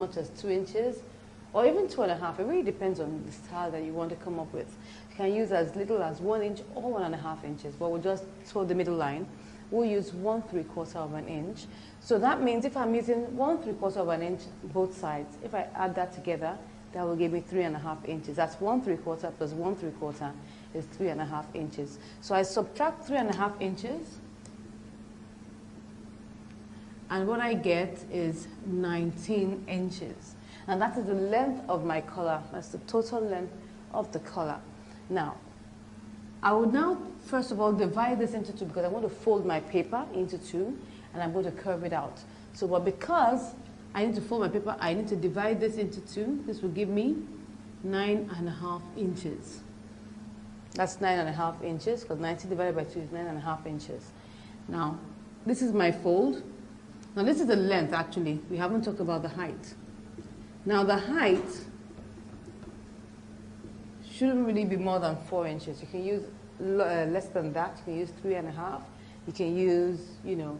much as 2 inches or even 2.5. It really depends on the style that you want to come up with. You can use as little as 1 inch or 1.5 inches, but we'll just toe the middle line. We'll use 1/3 of an inch. So that means if I'm using 1/3 of an inch both sides, if I add that together, that will give me 3.5 inches. That's 1/3 plus 1/3 is 3.5 inches. So I subtract 3.5 inches, and what I get is 19 inches. And that is the length of my collar. That's the total length of the collar. Now, I would now, first of all, divide this into two because I want to fold my paper into two, and I'm going to curve it out. So, but because I need to fold my paper, I need to divide this into two. This will give me 9.5 inches. That's 9.5 inches, because 90 divided by 2 is 9.5 inches. Now, this is my fold. Now, this is the length, actually. We haven't talked about the height. Now, the height shouldn't really be more than 4 inches. You can use less than that. You can use 3.5. You can use, you know,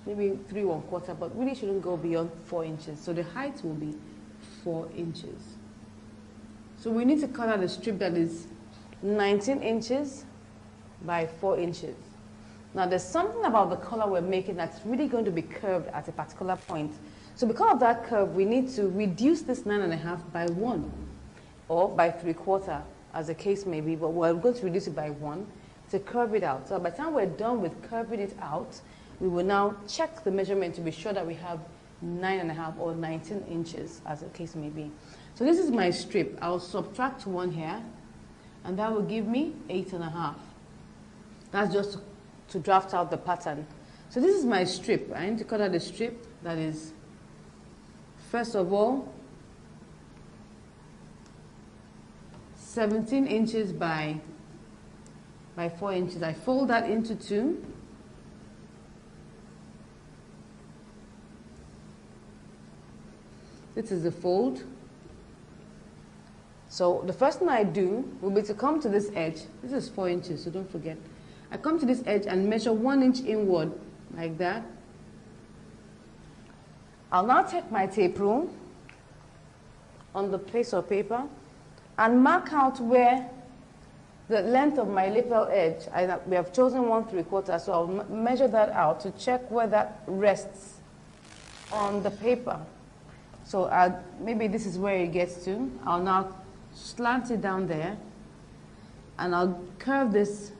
maybe 3¼ but really shouldn't go beyond 4 inches. So the height will be 4 inches. So we need to cut out a strip that is 19 inches by 4 inches. Now there's something about the color we're making that's really going to be curved at a particular point. So because of that curve, we need to reduce this 9.5 by 1 or by 3/4, as the case may be, but we're going to reduce it by 1 to curve it out. So by the time we're done with curving it out, we will now check the measurement to be sure that we have 9.5 or 19 inches, as the case may be. So this is my strip. I'll subtract 1 here, and that will give me 8.5. That's just to draft out the pattern. So this is my strip. I need to cut out a strip that is, first of all, 17 inches by 4 inches. I fold that into two. This is the fold. So the first thing I do will be to come to this edge. This is 4 inches, so don't forget. I come to this edge and measure 1 inch inward, like that. I'll now take my tape rule on the piece of paper and mark out where the length of my lapel edge, we have chosen 1/3, so I'll measure that out to check where that rests on the paper. So maybe this is where it gets to. I'll now slant it down there, and I'll curve this,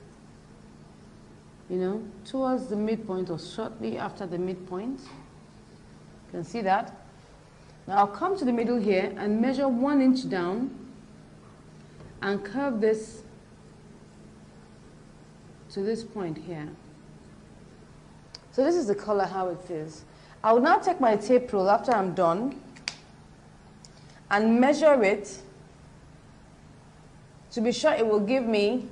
you know, towards the midpoint or shortly after the midpoint. You can see that. Now I'll come to the middle here and measure 1 inch down and curve this to this point here. So this is the color how it is. I will now take my tape rule after I'm done and measure it to be sure it will give me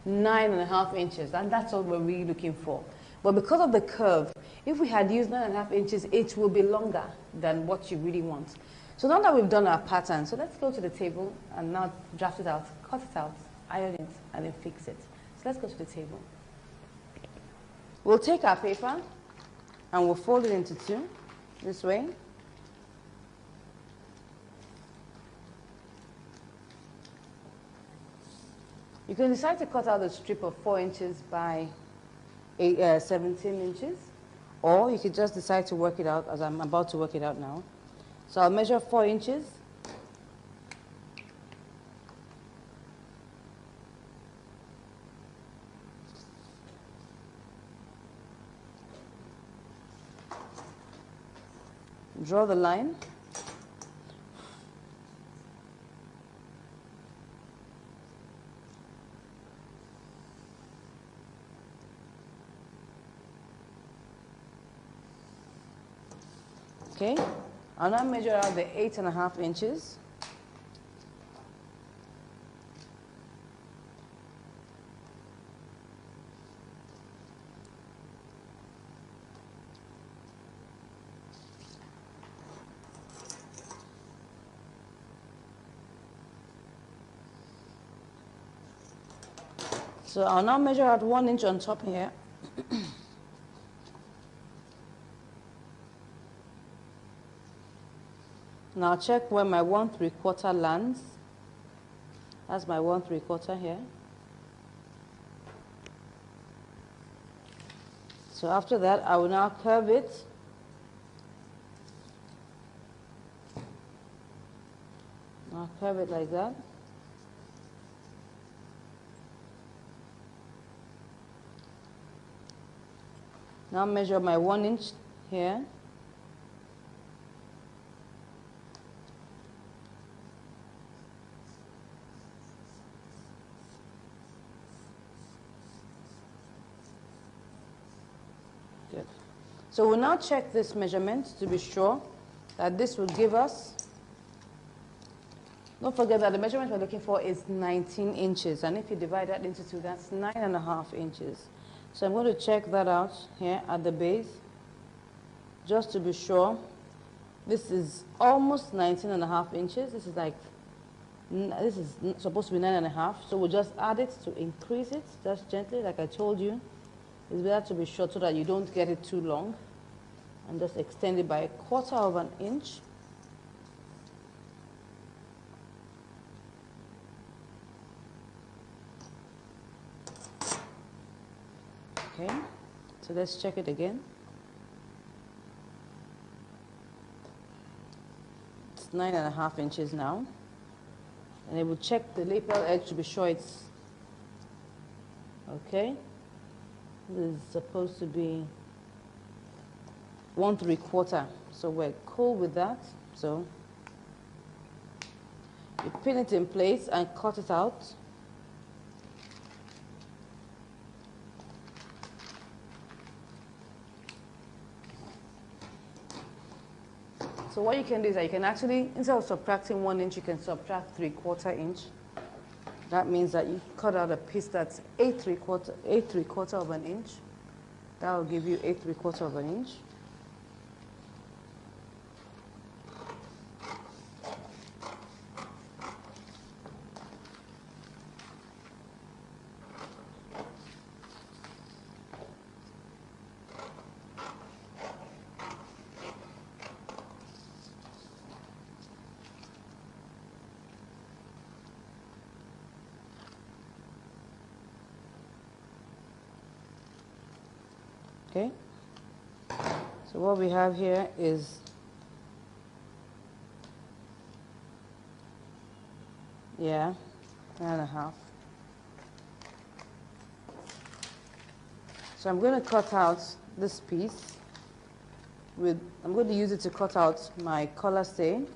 9.5 inches, and that's all we're really looking for. But because of the curve, if we had used 9.5 inches, it will be longer than what you really want. So now that we've done our pattern, so let's go to the table and now draft it out, cut it out, iron it, and then fix it. So let's go to the table. We'll take our paper and we'll fold it into two, this way. You can decide to cut out a strip of 4 inches by 17 inches, or you could just decide to work it out as I'm about to work it out now. So I'll measure 4 inches. Draw the line. Okay, I'll now measure out the 8.5 inches. So I'll now measure out 1 inch on top here. Now check where my 1/3 lands. That's my 1/3 here. So after that, I will now curve it. I'll curve it like that. Now measure my 1 inch here. Good. So we'll now check this measurement to be sure that this will give us. Don't forget that the measurement we're looking for is 19 inches. And if you divide that into 2, that's 9.5 inches. So I'm going to check that out here at the base, just to be sure. This is almost 19.5 inches. This is supposed to be 9.5. So we'll just add it to increase it, just gently, like I told you. It's better to be short so that you don't get it too long. And just extend it by 1/4 inch. Okay, so let's check it again. It's 9.5 inches now. And it will check the lapel edge to be sure it's okay. This is supposed to be 1/3. So we're cool with that. So you pin it in place and cut it out. So what you can do is that you can actually, instead of subtracting 1 inch, you can subtract 3/4 inch. That means that you cut out a piece that's 8/3 inch. That will give you 8/3 inch. Okay, so what we have here is, yeah, 9.5. So I'm going to cut out this piece with, I'm going to use it to cut out my collar stain.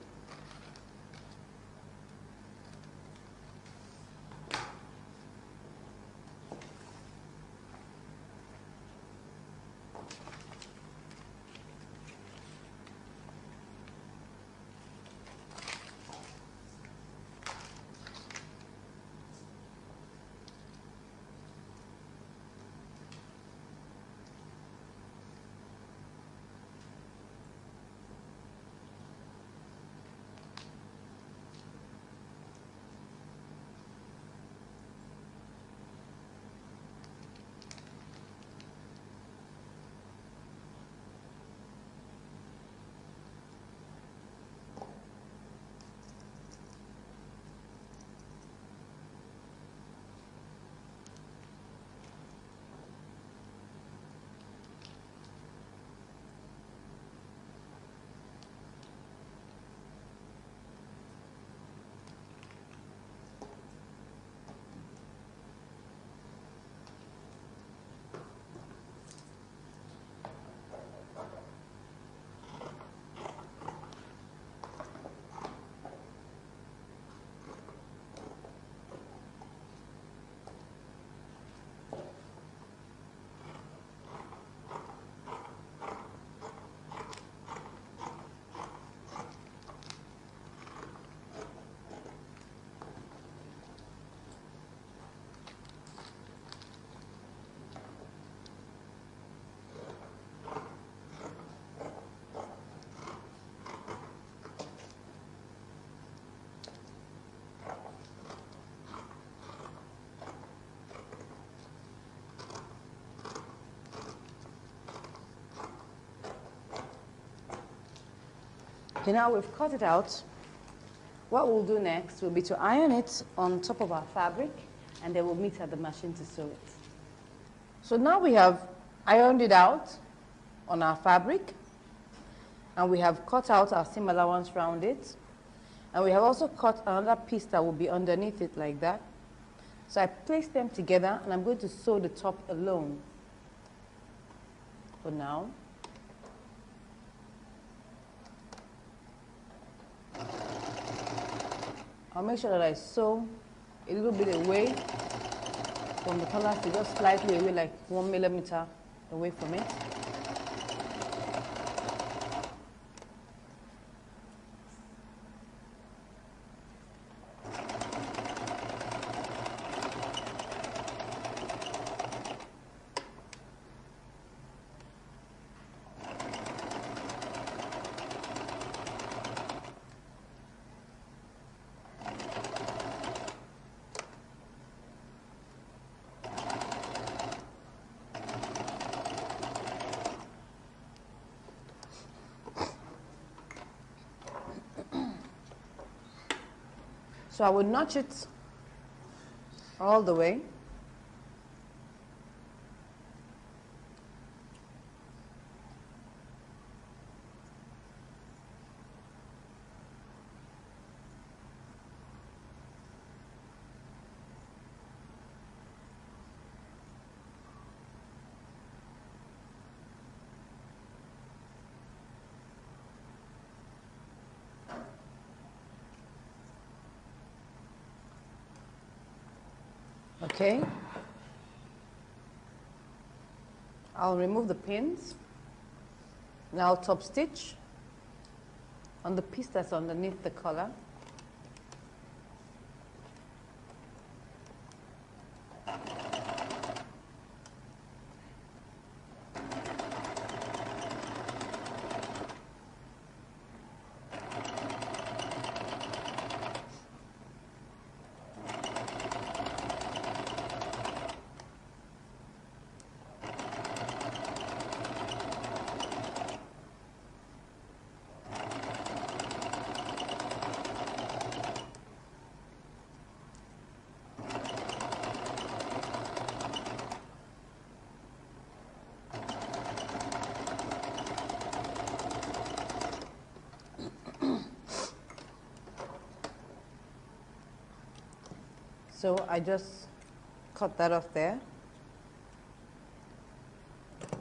Okay, now we've cut it out. What we'll do next will be to iron it on top of our fabric, and then we'll meet at the machine to sew it. So now we have ironed it out on our fabric, and we have cut out our seam allowance around it, and we have also cut another piece that will be underneath it like that. So I place them together, and I'm going to sew the top alone for now. I'll make sure that I sew a little bit away from the collar, so just slightly away, like 1 millimeter away from it. So I will notch it all the way. Okay, I'll remove the pins. Now top stitch on the piece that's underneath the collar. So I just cut that off there.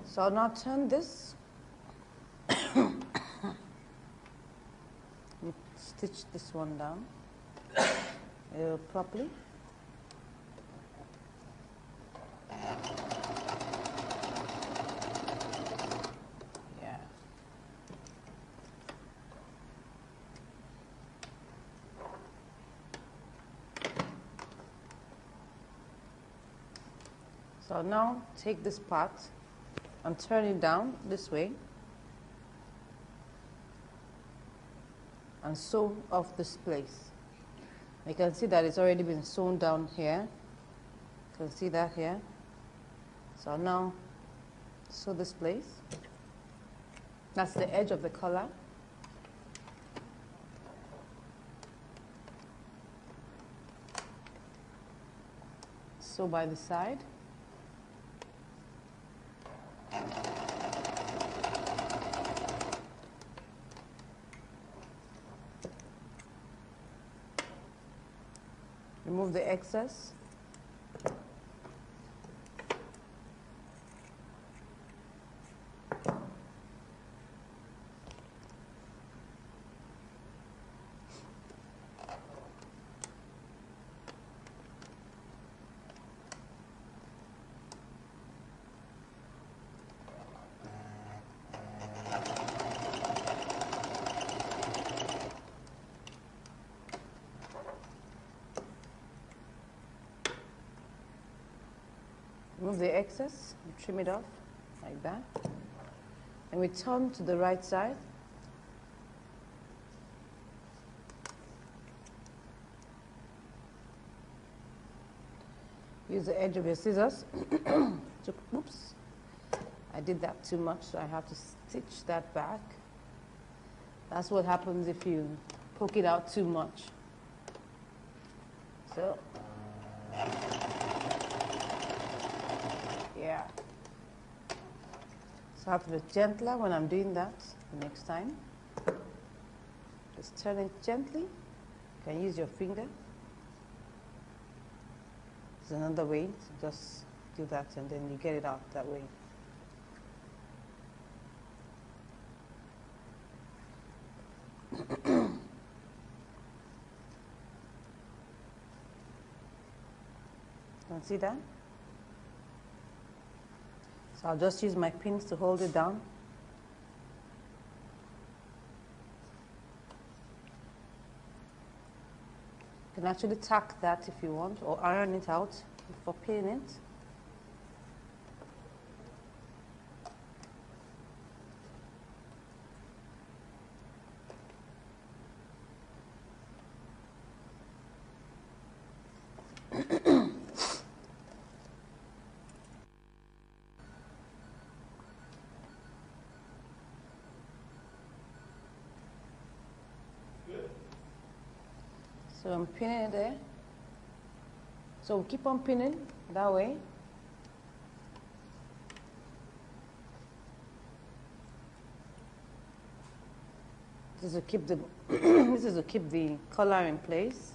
So I'll now turn this, stitch this one down properly. So I'll now take this part and turn it down this way and sew off this place. You can see that it's already been sewn down here. You can see that here. So I'll now sew this place. That's the edge of the collar. Sew by the side. Remove the excess. Remove the excess, trim it off like that. And we turn to the right side. Use the edge of your scissors. Oops, I did that too much, so I have to stitch that back. That's what happens if you poke it out too much. So, yeah. So I have to be gentler when I'm doing that the next time. Just turn it gently. You can use your finger. There's another way to just do that, and then you get it out that way. Don't see that? So I'll just use my pins to hold it down. You can actually tack that if you want, or iron it out before pinning it. So I'm pinning it there. So we'll keep on pinning that way. This is to keep the this is to keep the collar in place.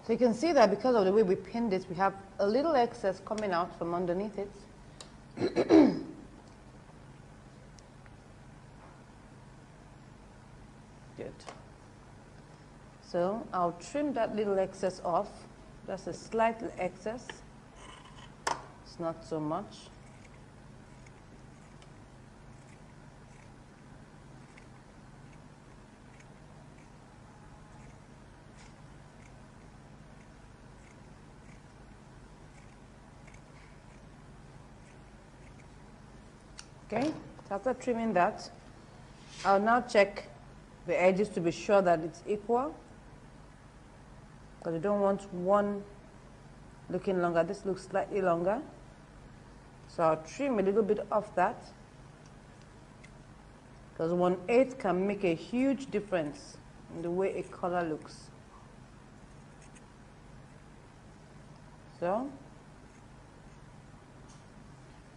So you can see that because of the way we pinned it, we have a little excess coming out from underneath it. Good. So I'll trim that little excess off. That's a slight excess. It's not so much. Okay, so after trimming that, I'll now check the edges to be sure that it's equal, because you don't want one looking longer. This looks slightly longer, so I'll trim a little bit off that, because 1/8 can make a huge difference in the way a color looks. So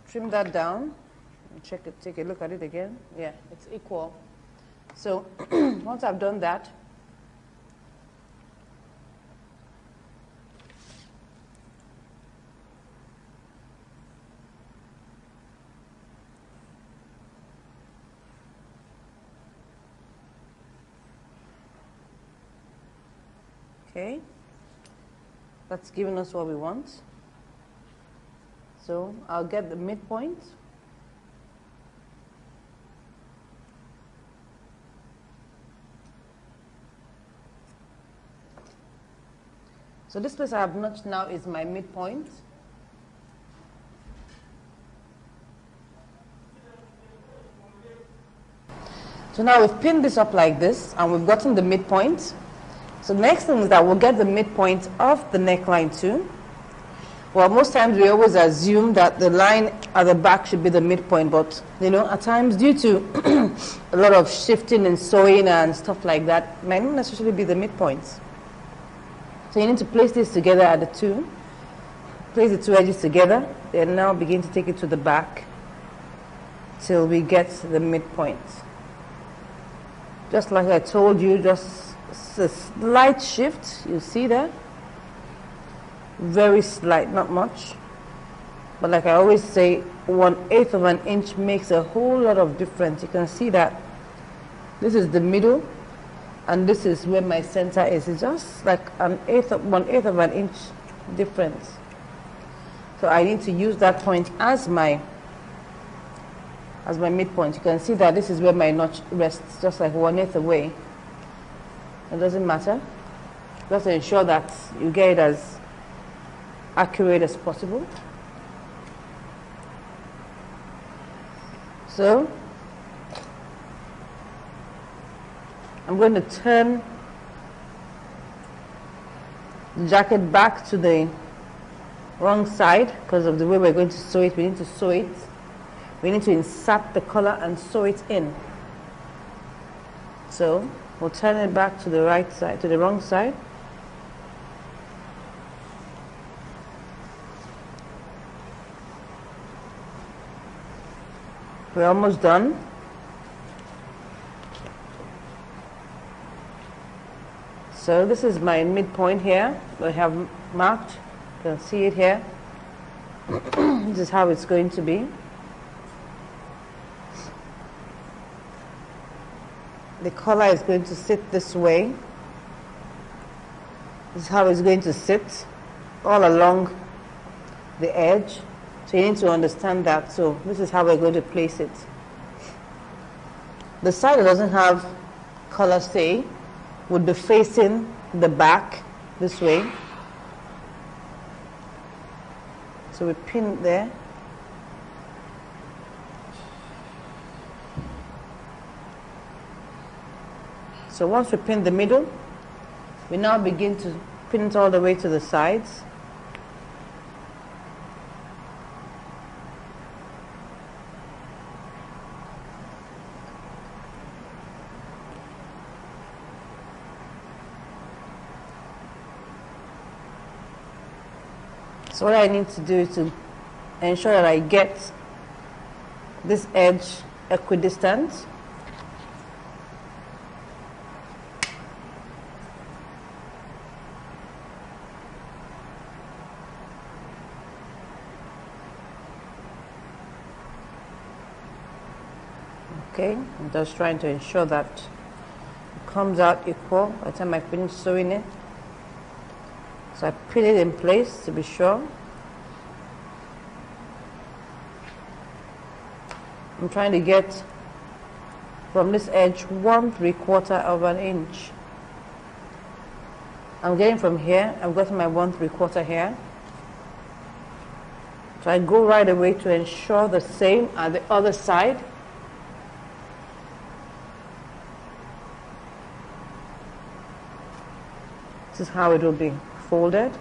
trim that down. Check it, take a look at it again. Yeah, it's equal. So once I've done that, okay, that's giving us what we want. So I'll get the midpoint. So this place I have notched now is my midpoint. So now we've pinned this up like this, and we've gotten the midpoint. So the next thing is that we'll get the midpoint of the neckline too. Well, most times we always assume that the line at the back should be the midpoint, but you know, at times due to a lot of shifting and sewing and stuff like that, it might not necessarily be the midpoint. So you need to place this together at the two. Place the two edges together, then now begin to take it to the back till we get the midpoint. Just like I told you, just a slight shift, you see that? Very slight, not much. But like I always say, 1/8 of an inch makes a whole lot of difference. You can see that this is the middle, and this is where my center is. It's just like 1/8 of an inch difference. So I need to use that point as my midpoint. You can see that this is where my notch rests, just like 1/8 away. It doesn't matter. Just to ensure that you get it as accurate as possible. So I'm going to turn the jacket back to the wrong side because of the way we're going to sew it. We need to sew it. We need to insert the collar and sew it in. So we'll turn it back to the right side, to the wrong side. We're almost done. So this is my midpoint here. I have marked. You can see it here. This is how it's going to be. The collar is going to sit this way. This is how it's going to sit all along the edge. So you need to understand that. So this is how we're going to place it. The side that doesn't have collar stay would be facing the back this way. So we pin it there. So once we pin the middle, we now begin to pin it all the way to the sides. So what I need to do is to ensure that I get this edge equidistant. Okay, I'm just trying to ensure that it comes out equal by the time I finish sewing it. So I pin it in place to be sure. I'm trying to get from this edge 1/3 of an inch. I'm getting from here, I've got my 1/3 here. So I go right away to ensure the same at the other side. This is how it will be folded.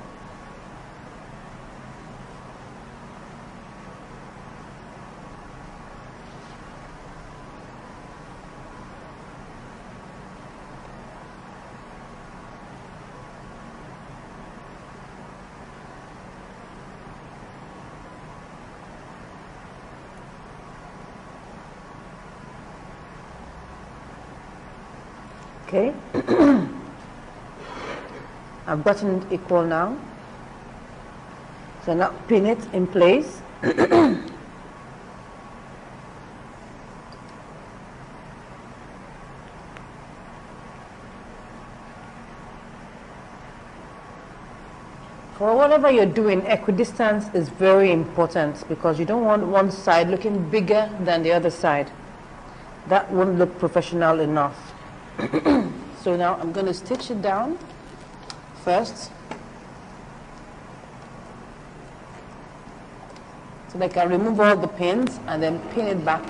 Okay. I've gotten it equal now. So now pin it in place. For whatever you're doing, equidistance is very important because you don't want one side looking bigger than the other side. That won't look professional enough. So now I'm going to stitch it down first, so that I can remove all the pins and then pin it back.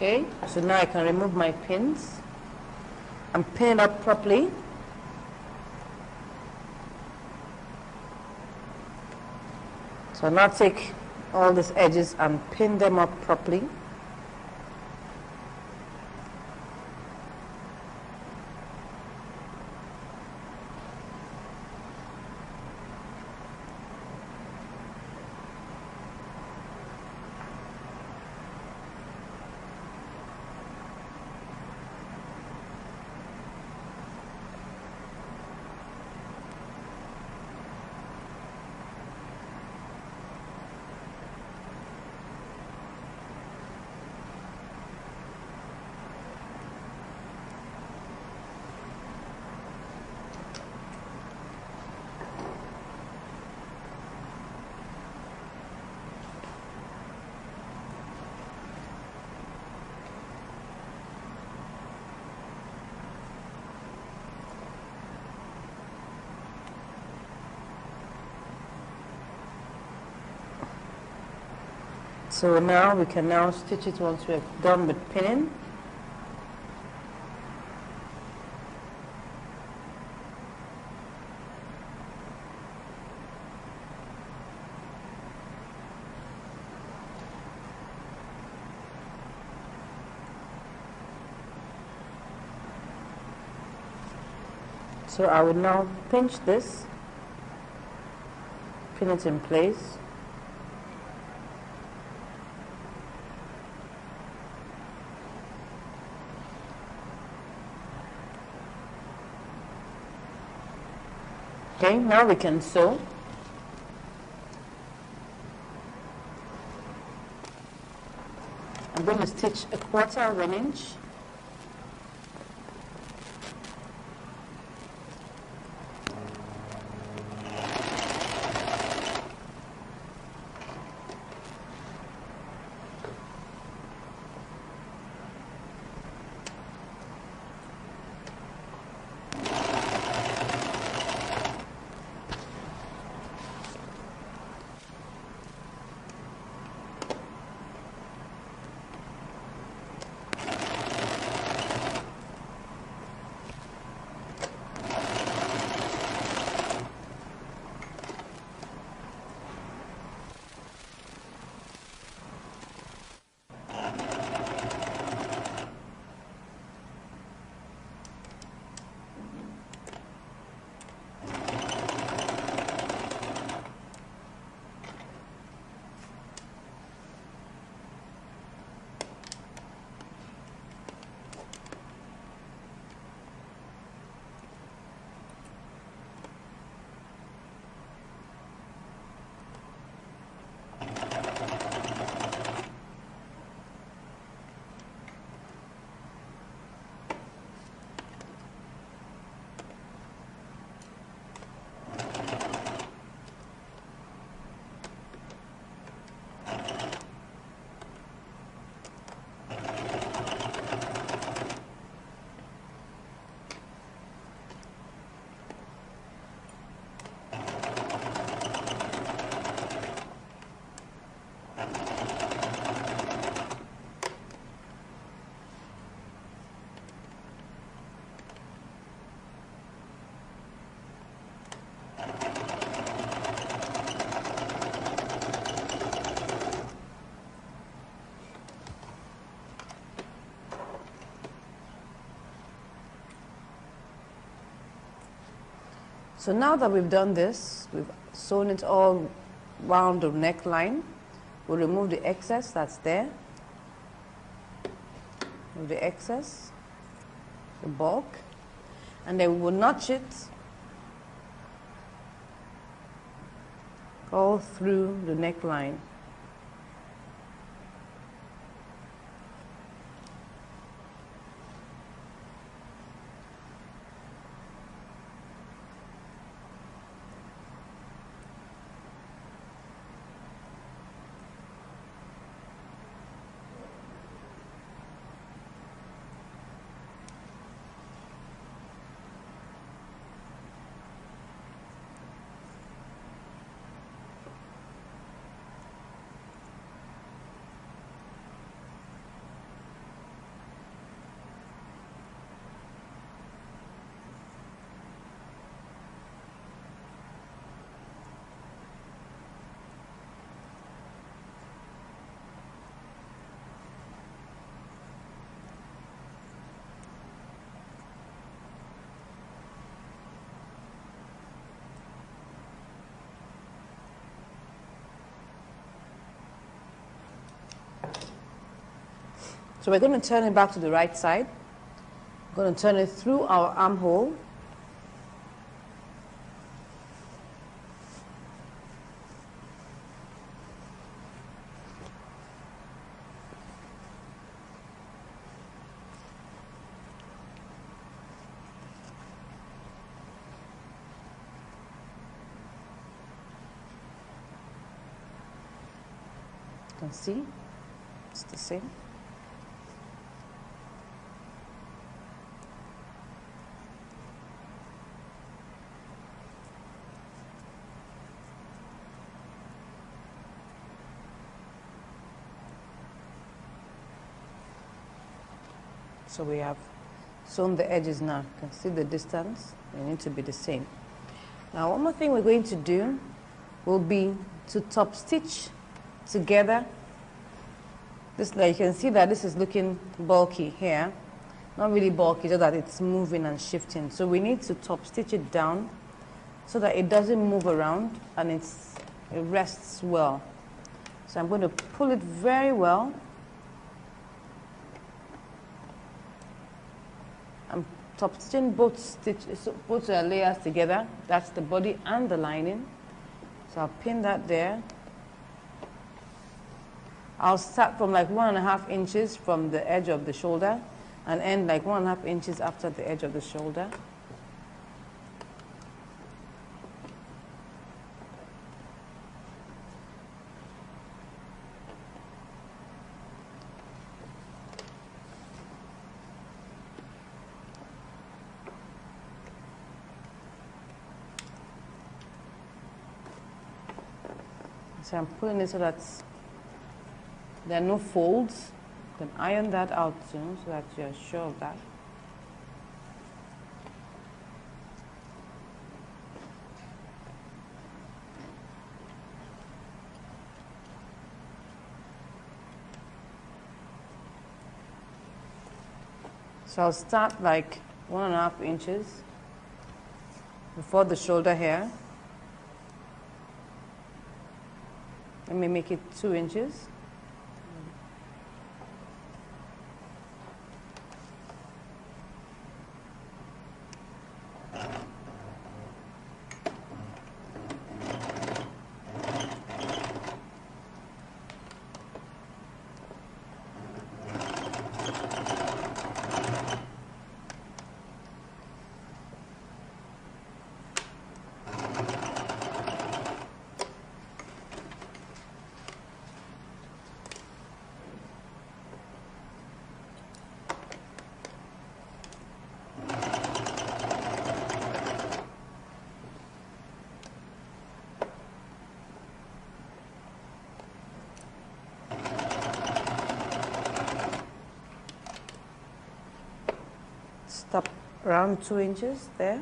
Okay, so now I can remove my pins and pin it up properly. So now take all these edges and pin them up properly. So now we can now stitch it once we're done with pinning. So I will now pinch this, pin it in place. Okay, now we can sew. I'm going to stitch 1/4 of an inch. So now that we've done this, we've sewn it all round the neckline. We'll remove the excess that's there. Remove the excess, the bulk, and then we will notch it all through the neckline. So we're going to turn it back to the right side. We're going to turn it through our armhole. You can see it's the same. So we have sewn the edges now. You can see the distance. They need to be the same. Now one more thing we're going to do will be to top stitch together. This, like you can see that this is looking bulky here. Not really bulky, just that it's moving and shifting. So we need to top stitch it down so that it doesn't move around and it rests well. So I'm going to pull it very well. I'm top stitching both layers together. That's the body and the lining. So I'll pin that there. I'll start from like 1.5 inches from the edge of the shoulder and end like 1.5 inches after the edge of the shoulder. So I'm pulling it so that there are no folds. You can iron that out soon so that you're sure of that. So I'll start like 1.5 inches before the shoulder here. Let me make it 2 inches. Stop around 2 inches there.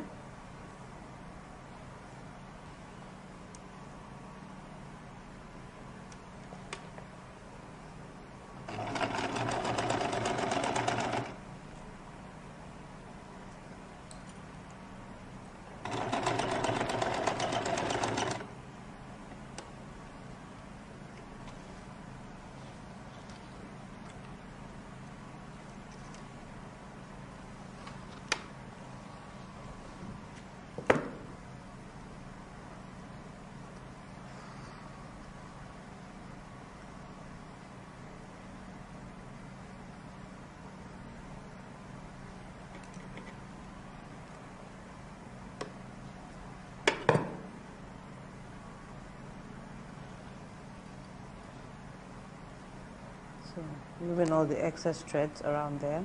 So moving all the excess threads around there.